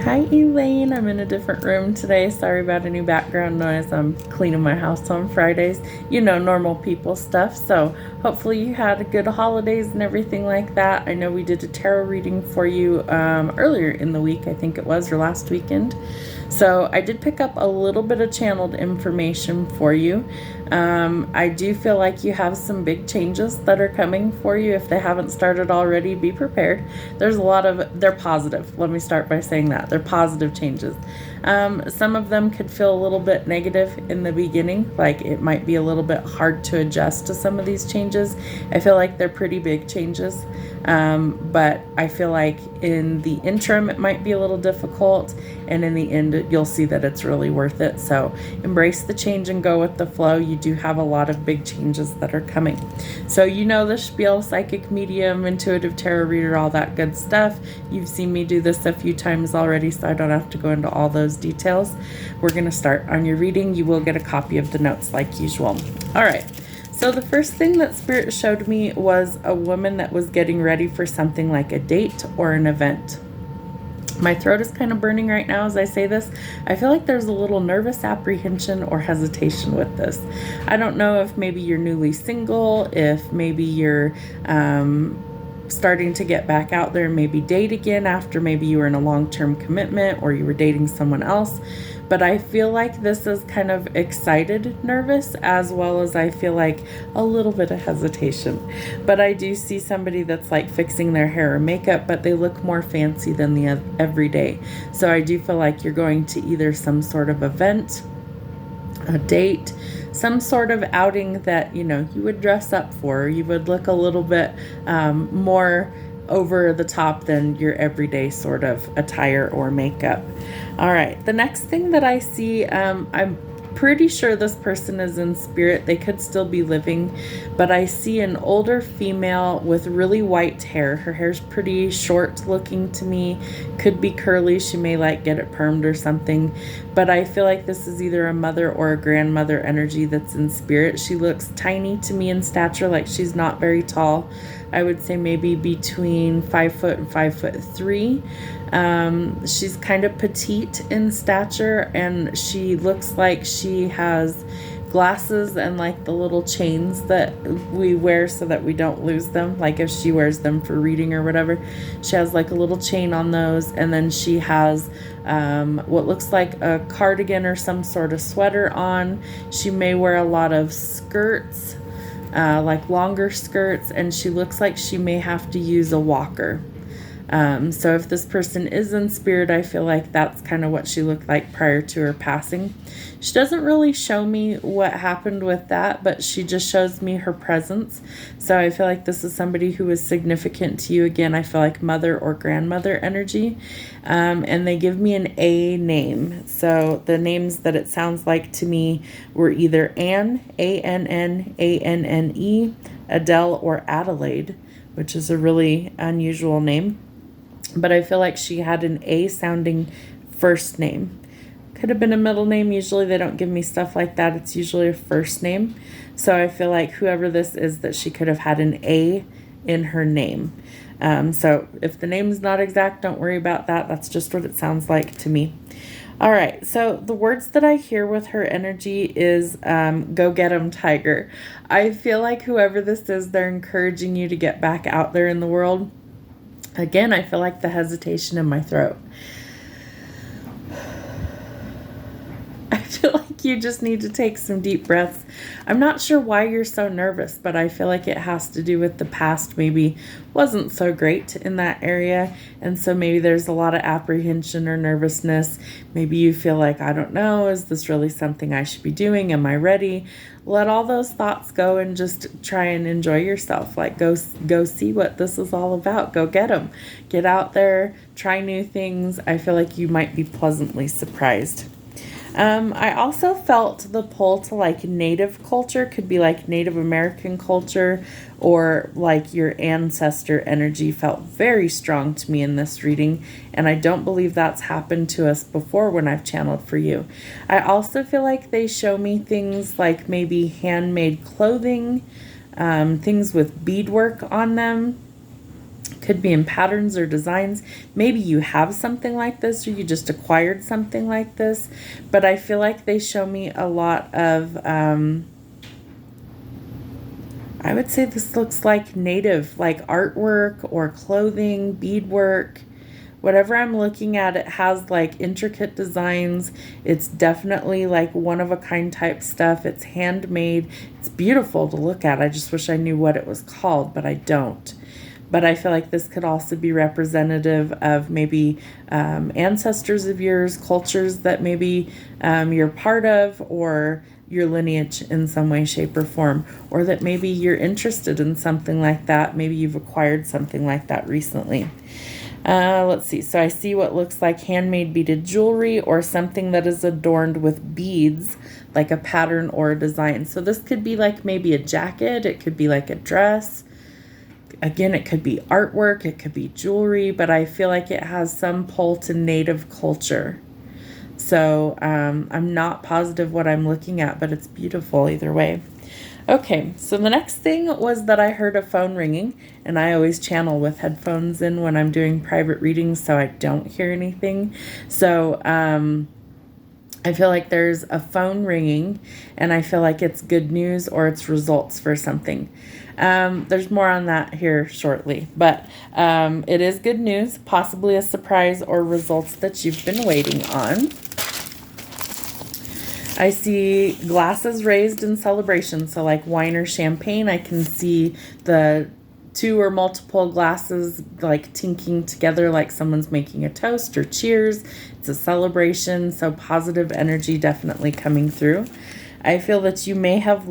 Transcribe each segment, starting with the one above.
Hi Elaine, I'm in a different room today. Sorry about any background noise. I'm cleaning my house on Fridays. You know, normal people stuff. So hopefully you had a good holidays and everything like that. I know we did a tarot reading for you earlier in the week, I think it was, or last weekend. So I did pick up a little bit of channeled information for you. I do feel like you have some big changes that are coming for you. If they haven't started already, be prepared. There's a lot of, they're positive. Let me start by saying that. They're positive changes. Some of them could feel a little bit negative in the beginning, like it might be a little bit hard to adjust to some of these changes. I feel like they're pretty big changes, but I feel like in the interim it might be a little difficult, and in the end you'll see that it's really worth it. So embrace the change and go with the flow. You do have a lot of big changes that are coming. So you know the spiel: psychic, medium, intuitive tarot reader, all that good stuff. You've seen me do this a few times already, so I don't have to go into all those details. We're going to start on your reading. You will get a copy of the notes like usual. All right. So the first thing that Spirit showed me was a woman that was getting ready for something like a date or an event. My throat is kind of burning right now as I say this. I feel like there's a little nervous apprehension or hesitation with this. I don't know if maybe you're newly single, if maybe you're starting to get back out there and maybe date again after maybe you were in a long-term commitment or you were dating someone else. But I feel like this is kind of excited nervous, as well as I feel like a little bit of hesitation. But I do see somebody that's like fixing their hair or makeup, but they look more fancy than the everyday. So I do feel like you're going to either some sort of event, a date, some sort of outing that, you know, you would dress up for. You would look a little bit more over the top than your everyday sort of attire or makeup. All right, the next thing that I see, I'm pretty sure this person is in spirit. They could still be living, but I see an older female with really white hair. Her hair's pretty short looking to me. Could be curly. She may like get it permed or something, but I feel like this is either a mother or a grandmother energy that's in spirit. She looks tiny to me in stature, like she's not very tall. I would say maybe between 5 foot and 5'3". She's kind of petite in stature, and she looks like she has glasses and like the little chains that we wear so that we don't lose them. Like if she wears them for reading or whatever, she has like a little chain on those, and then she has what looks like a cardigan or some sort of sweater on. She may wear a lot of skirts, like longer skirts, and she looks like she may have to use a walker. So if this person is in spirit, I feel like that's kind of what she looked like prior to her passing. She doesn't really show me what happened with that, but she just shows me her presence. So I feel like this is somebody who is significant to you. Again, I feel like mother or grandmother energy. And they give me an A name. So the names that it sounds like to me were either Anne, A-N-N, A-N-N-E, Adele, or Adelaide, which is a really unusual name. But I feel like she had an A sounding first name. Could have been a middle name. Usually they don't give me stuff like that. It's usually a first name. So I feel like whoever this is, that she could have had an A in her name. So if the name's not exact, don't worry about that. That's just what it sounds like to me. All right, so the words that I hear with her energy is go get 'em, tiger. I feel like whoever this is, they're encouraging you to get back out there in the world. Again, I feel like the hesitation in my throat. I feel like you just need to take some deep breaths. I'm not sure why you're so nervous, but I feel like it has to do with the past maybe wasn't so great in that area. And so maybe there's a lot of apprehension or nervousness. Maybe you feel like, I don't know, is this really something I should be doing? Am I ready? Let all those thoughts go and just try and enjoy yourself. Like go see what this is all about. Go get them. Get out there, try new things. I feel like you might be pleasantly surprised. I also felt the pull to like native culture, could be like Native American culture, or like your ancestor energy felt very strong to me in this reading. And I don't believe that's happened to us before when I've channeled for you. I also feel like they show me things like maybe handmade clothing, things with beadwork on them. could be in patterns or designs. Maybe you have something like this, or you just acquired something like this. But I feel like they show me a lot of, I would say this looks like native, like artwork or clothing, beadwork. Whatever I'm looking at, it has like intricate designs. It's definitely like one of a kind type stuff. It's handmade. It's beautiful to look at. I just wish I knew what it was called, but I don't. But I feel like this could also be representative of maybe ancestors of yours, cultures that maybe you're part of, or your lineage in some way, shape, or form, or that maybe you're interested in something like that. Maybe you've acquired something like that recently. Let's see. So I see what looks like handmade beaded jewelry or something that is adorned with beads, like a pattern or a design. So this could be like maybe a jacket. It could be like a dress. Again, it could be artwork. It could be jewelry, but I feel like it has some pull to native culture. So I'm not positive what I'm looking at, but it's beautiful either way. Okay, so the next thing was that I heard a phone ringing, and I always channel with headphones in when I'm doing private readings so I don't hear anything. So I feel like there's a phone ringing, and I feel like it's good news or it's results for something. There's more on that here shortly, but it is good news, possibly a surprise or results that you've been waiting on. I see glasses raised in celebration, so like wine or champagne. I can see the two or multiple glasses like tinking together like someone's making a toast or cheers. It's a celebration, so positive energy definitely coming through. I feel that you may have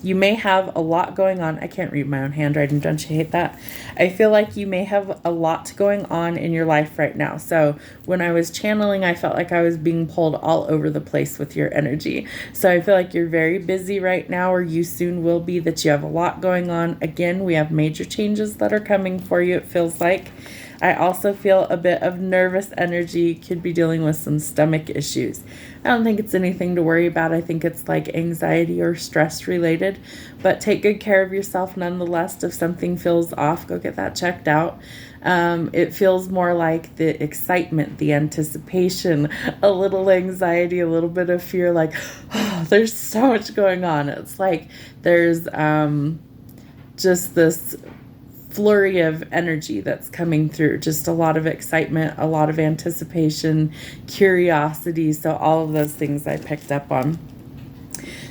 you may have a lot going on. I can't read my own handwriting. Don't you hate that? I feel like you may have a lot going on in your life right now. So when I was channeling, I felt like I was being pulled all over the place with your energy. So I feel like you're very busy right now, or you soon will be, that you have a lot going on. Again, we have major changes that are coming for you, it feels like. I also feel a bit of nervous energy, could be dealing with some stomach issues. I don't think it's anything to worry about. I think it's like anxiety or stress related, but take good care of yourself nonetheless. If something feels off, go get that checked out. It feels more like the excitement, the anticipation, a little anxiety, a little bit of fear, like, oh, there's so much going on. It's like there's just this flurry of energy that's coming through, just a lot of excitement, a lot of anticipation, curiosity. So all of those things I picked up on.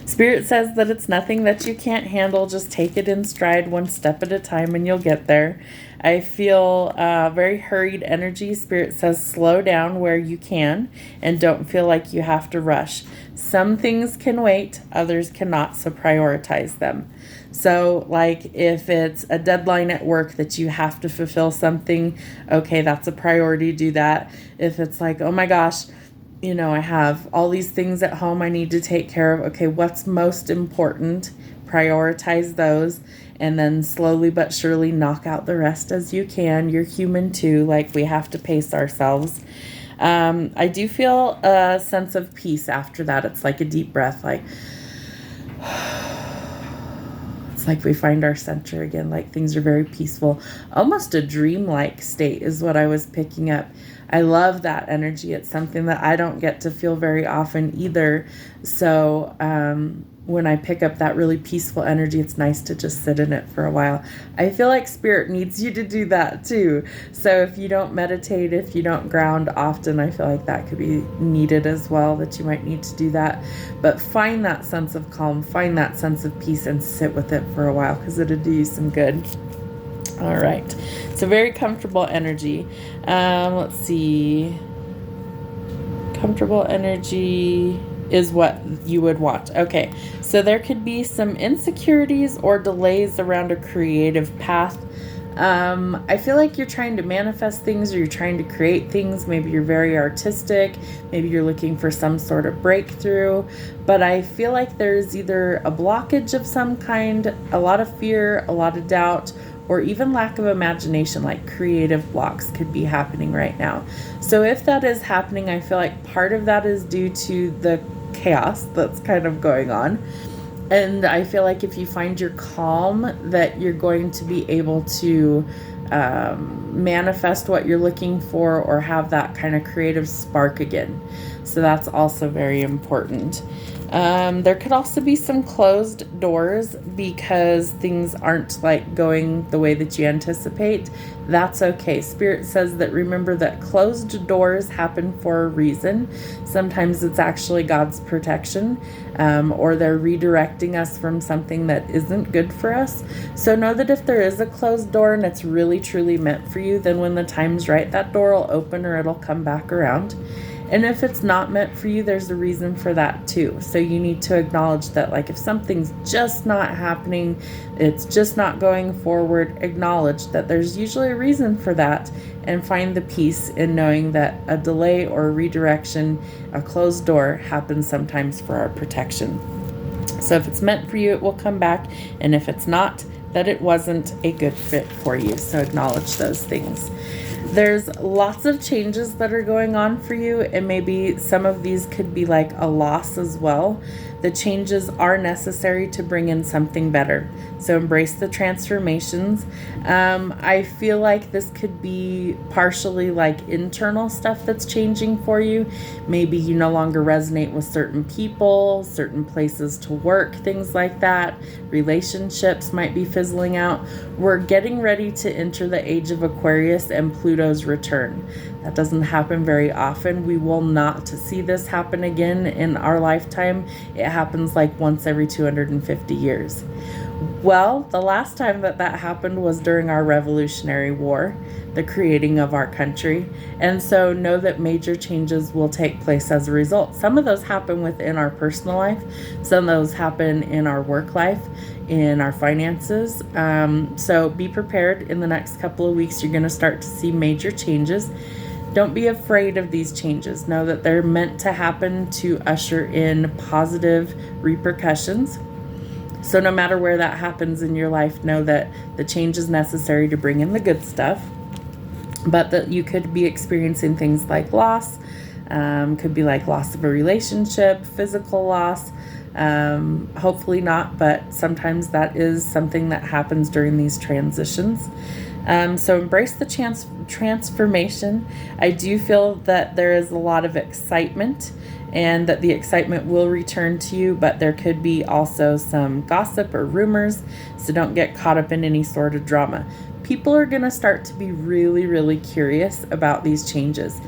Spirit says that it's nothing that you can't handle. Just take it in stride, one step at a time, and you'll get there. I feel very hurried energy. Spirit says slow down where you can and don't feel like you have to rush. Some things can wait, others cannot, so prioritize them. So like if it's a deadline at work that you have to fulfill something, okay, that's a priority, do that. If it's like, oh my gosh, I have all these things at home I need to take care of. Okay, what's most important? Prioritize those, and then slowly but surely knock out the rest as you can. You're human too, like we have to pace ourselves. I do feel a sense of peace after that. It's like a deep breath, like it's like we find our center again, like things are very peaceful. Almost a dreamlike state is what I was picking up. I love that energy. It's something that I don't get to feel very often either. So when I pick up that really peaceful energy, it's nice to just sit in it for a while. I feel like Spirit needs you to do that too. So if you don't meditate, if you don't ground often, I feel like that could be needed as well, that you might need to do that. But find that sense of calm, find that sense of peace, and sit with it for a while, because it'll do you some good. All right. So very comfortable energy. Let's see. Comfortable energy is what you would want. Okay. So there could be some insecurities or delays around a creative path. I feel like you're trying to manifest things, or you're trying to create things. Maybe you're very artistic. Maybe you're looking for some sort of breakthrough. But I feel like there's either a blockage of some kind, a lot of fear, a lot of doubt, or even lack of imagination, like creative blocks could be happening right now. So if that is happening, I feel like part of that is due to the chaos that's kind of going on. And I feel like if you find your calm, that you're going to be able to manifest what you're looking for or have that kind of creative spark again. So that's also very important. There could also be some closed doors because things aren't like going the way that you anticipate. That's okay. Spirit says that remember that closed doors happen for a reason. Sometimes it's actually God's protection, or they're redirecting us from something that isn't good for us. So know that if there is a closed door and it's really truly meant for you, then when the time's right, that door will open or it'll come back around. And if it's not meant for you, there's a reason for that too. So you need to acknowledge that, like, if something's just not happening, it's just not going forward, acknowledge that there's usually a reason for that and find the peace in knowing that a delay or a redirection, a closed door happens sometimes for our protection. So if it's meant for you, it will come back. And if it's not, that it wasn't a good fit for you. So acknowledge those things. There's lots of changes that are going on for you, and maybe some of these could be like a loss as well. The changes are necessary to bring in something better. So embrace the transformations. I feel like this could be partially like internal stuff that's changing for you. Maybe you no longer resonate with certain people, certain places to work, things like that. Relationships might be fizzling out. We're getting ready to enter the age of Aquarius and Pluto's return. That doesn't happen very often. We will not see this happen again in our lifetime. It happens like once every 250 years. Well, the last time that happened was during our Revolutionary War, the creating of our country. And so know that major changes will take place as a result. Some of those happen within our personal life. Some of those happen in our work life, in our finances. So be prepared. In the next couple of weeks, you're going to start to see major changes. Don't be afraid of these changes. Know that they're meant to happen to usher in positive repercussions. So no matter where that happens in your life, know that the change is necessary to bring in the good stuff, but that you could be experiencing things like loss, could be like loss of a relationship, physical loss, hopefully not, but sometimes that is something that happens during these transitions. So embrace the transformation. I do feel that there is a lot of excitement and that the excitement will return to you, but there could be also some gossip or rumors, so don't get caught up in any sort of drama. People are going to start to be really, really curious about these changes.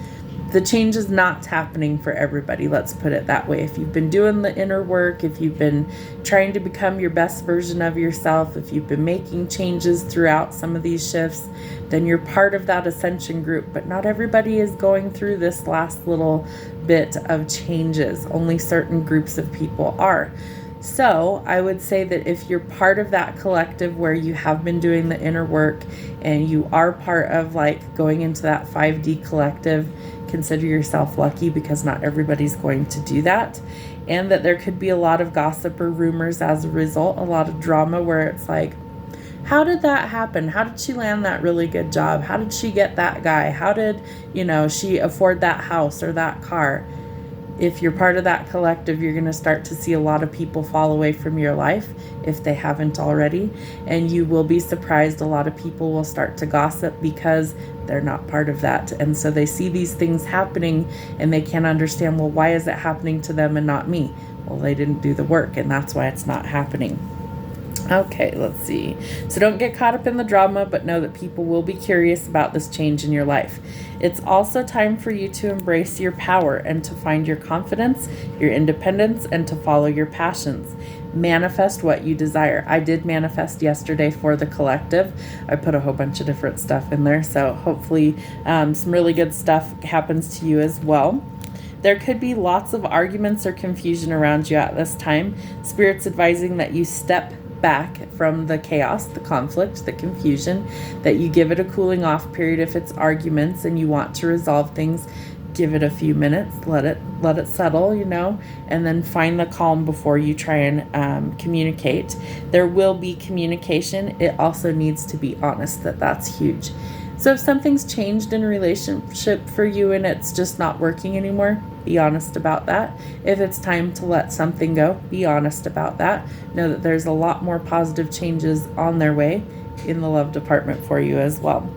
The change is not happening for everybody, let's put it that way. If you've been doing the inner work, if you've been trying to become your best version of yourself, if you've been making changes throughout some of these shifts, then you're part of that ascension group. But not everybody is going through this last little bit of changes. Only certain groups of people are. So I would say that if you're part of that collective where you have been doing the inner work and you are part of like going into that 5D collective, consider yourself lucky because not everybody's going to do that. And that there could be a lot of gossip or rumors as a result, a lot of drama where it's like, how did that happen? How did she land that really good job? How did she get that guy? How did, she afford that house or that car? If you're part of that collective, you're going to start to see a lot of people fall away from your life if they haven't already. And you will be surprised. A lot of people will start to gossip because they're not part of that. And so they see these things happening and they can't understand, well, why is it happening to them and not me? Well, they didn't do the work and that's why it's not happening. Okay, let's see. So don't get caught up in the drama, but know that people will be curious about this change in your life. It's also time for you to embrace your power and to find your confidence, your independence, and to follow your passions. Manifest what you desire. I did manifest yesterday for the collective. I put a whole bunch of different stuff in there, so hopefully some really good stuff happens to you as well. There could be lots of arguments or confusion around you at this time. Spirit's advising that you step back from the chaos, the conflict, the confusion, that you give it a cooling off period. If it's arguments and you want to resolve things, give it a few minutes, let it settle, and then find the calm before you try and communicate. There will be communication. It also needs to be honest. That's huge. So if something's changed in a relationship for you and it's just not working anymore, be honest about that. If it's time to let something go, be honest about that. Know that there's a lot more positive changes on their way in the love department for you as well.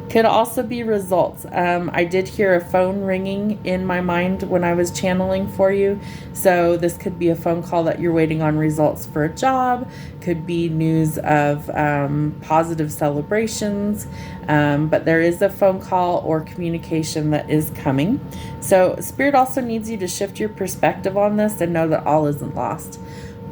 Could also be results. I did hear a phone ringing in my mind when I was channeling for you. So this could be a phone call that you're waiting on results for a job. Could be news of positive celebrations. But there is a phone call or communication that is coming. So Spirit also needs you to shift your perspective on this and know that all isn't lost.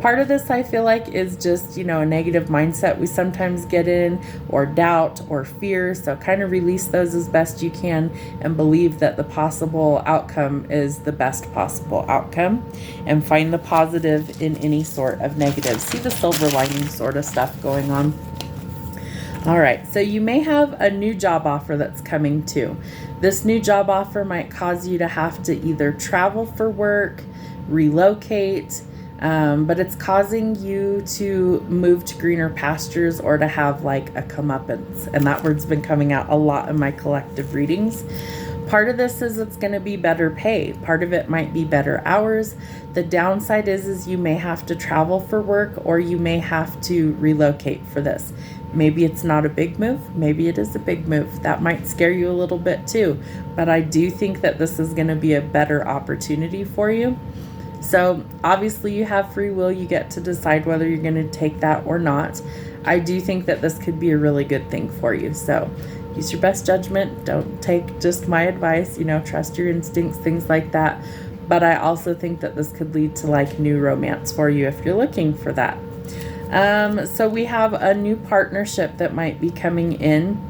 Part of this, I feel like, is just, a negative mindset we sometimes get in, or doubt or fear. So kind of release those as best you can and believe that the possible outcome is the best possible outcome, and find the positive in any sort of negative. See the silver lining sort of stuff going on. All right, so you may have a new job offer that's coming too. This new job offer might cause you to have to either travel for work, relocate, but it's causing you to move to greener pastures or to have like a comeuppance. And that word's been coming out a lot in my collective readings. Part of this is it's going to be better pay. Part of it might be better hours. The downside is you may have to travel for work, or you may have to relocate for this. Maybe it's not a big move. Maybe it is a big move. That might scare you a little bit too. But I do think that this is going to be a better opportunity for you. So obviously you have free will. You get to decide whether you're going to take that or not. I do think that this could be a really good thing for you. So use your best judgment. Don't take just my advice, trust your instincts, things like that. But I also think that this could lead to like new romance for you if you're looking for that. So we have a new partnership that might be coming in.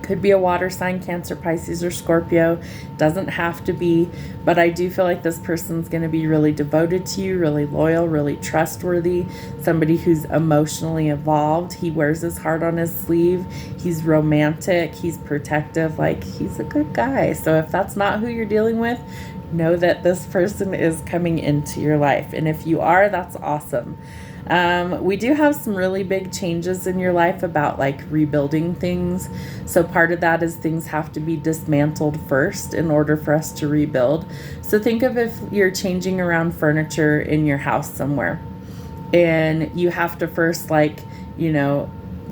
Could be a water sign, Cancer, Pisces, or Scorpio. Doesn't have to be, but I do feel like this person's going to be really devoted to you, really loyal, really trustworthy, somebody who's emotionally evolved. He wears his heart on his sleeve. He's romantic. He's protective. Like, he's a good guy. So if that's not who you're dealing with, know that this person is coming into your life. And if you are, that's awesome. We do have some really big changes in your life about like rebuilding things. So part of that is things have to be dismantled first in order for us to rebuild. So think of if you're changing around furniture in your house somewhere, and you have to first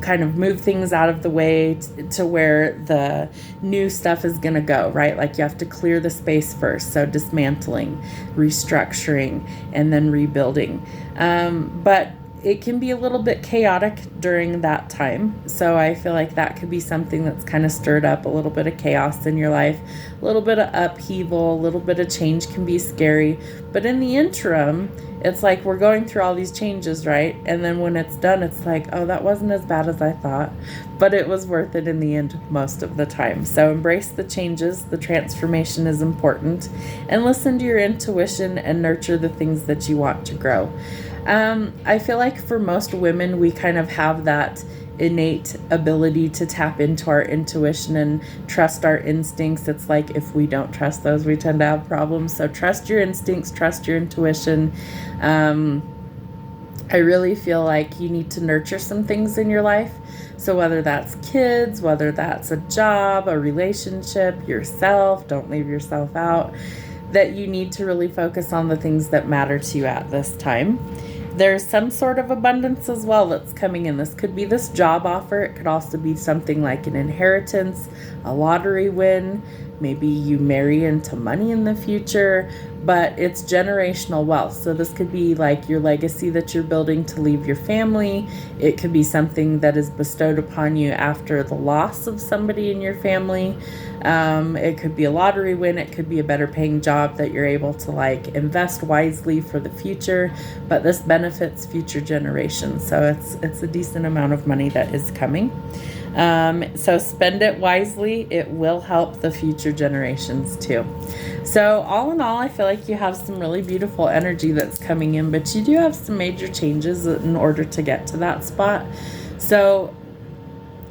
kind of move things out of the way to where the new stuff is going to go, right? Like you have to clear the space first. So dismantling, restructuring, and then rebuilding. But it can be a little bit chaotic during that time. So I feel like that could be something that's kind of stirred up a little bit of chaos in your life, a little bit of upheaval, a little bit of change can be scary. But in the interim, it's like we're going through all these changes, right? And then when it's done, it's like, oh, that wasn't as bad as I thought, but it was worth it in the end most of the time. So embrace the changes. The transformation is important, and listen to your intuition and nurture the things that you want to grow. I feel like for most women, we kind of have that innate ability to tap into our intuition and trust our instincts. It's like if we don't trust those, we tend to have problems. So trust your instincts, trust your intuition. I really feel like you need to nurture some things in your life. So whether that's kids, whether that's a job, a relationship, yourself, don't leave yourself out, that you need to really focus on the things that matter to you at this time. There's some sort of abundance as well that's coming in. This could be this job offer. It could also be something like an inheritance, a lottery win. Maybe you marry into money in the future, but it's generational wealth. So this could be like your legacy that you're building to leave your family. It could be something that is bestowed upon you after the loss of somebody in your family. It could be a lottery win. It could be a better paying job that you're able to like invest wisely for the future, but this benefits future generations. So it's a decent amount of money that is coming. So spend it wisely. It will help the future generations too. So all in all, I feel like you have some really beautiful energy that's coming in, but you do have some major changes in order to get to that spot. So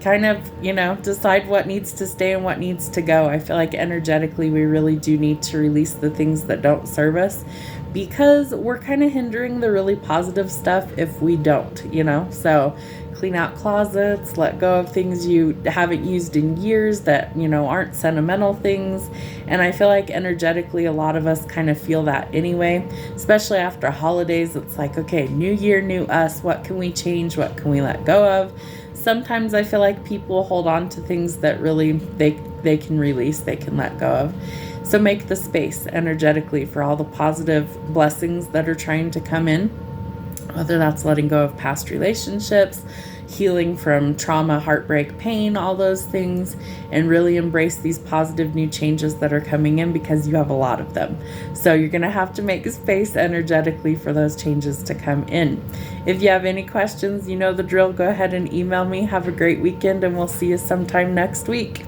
kind of, decide what needs to stay and what needs to go. I feel like energetically, we really do need to release the things that don't serve us, because we're kind of hindering the really positive stuff if we don't, so clean out closets, let go of things you haven't used in years that, aren't sentimental things. And I feel like energetically, a lot of us kind of feel that anyway, especially after holidays. It's like, okay, new year, new us. What can we change? What can we let go of? Sometimes I feel like people hold on to things that really they can release, they can let go of. So make the space energetically for all the positive blessings that are trying to come in, whether that's letting go of past relationships, healing from trauma, heartbreak, pain, all those things, and really embrace these positive new changes that are coming in, because you have a lot of them. So you're going to have to make space energetically for those changes to come in. If you have any questions, you know the drill. Go ahead and email me. Have a great weekend, and we'll see you sometime next week.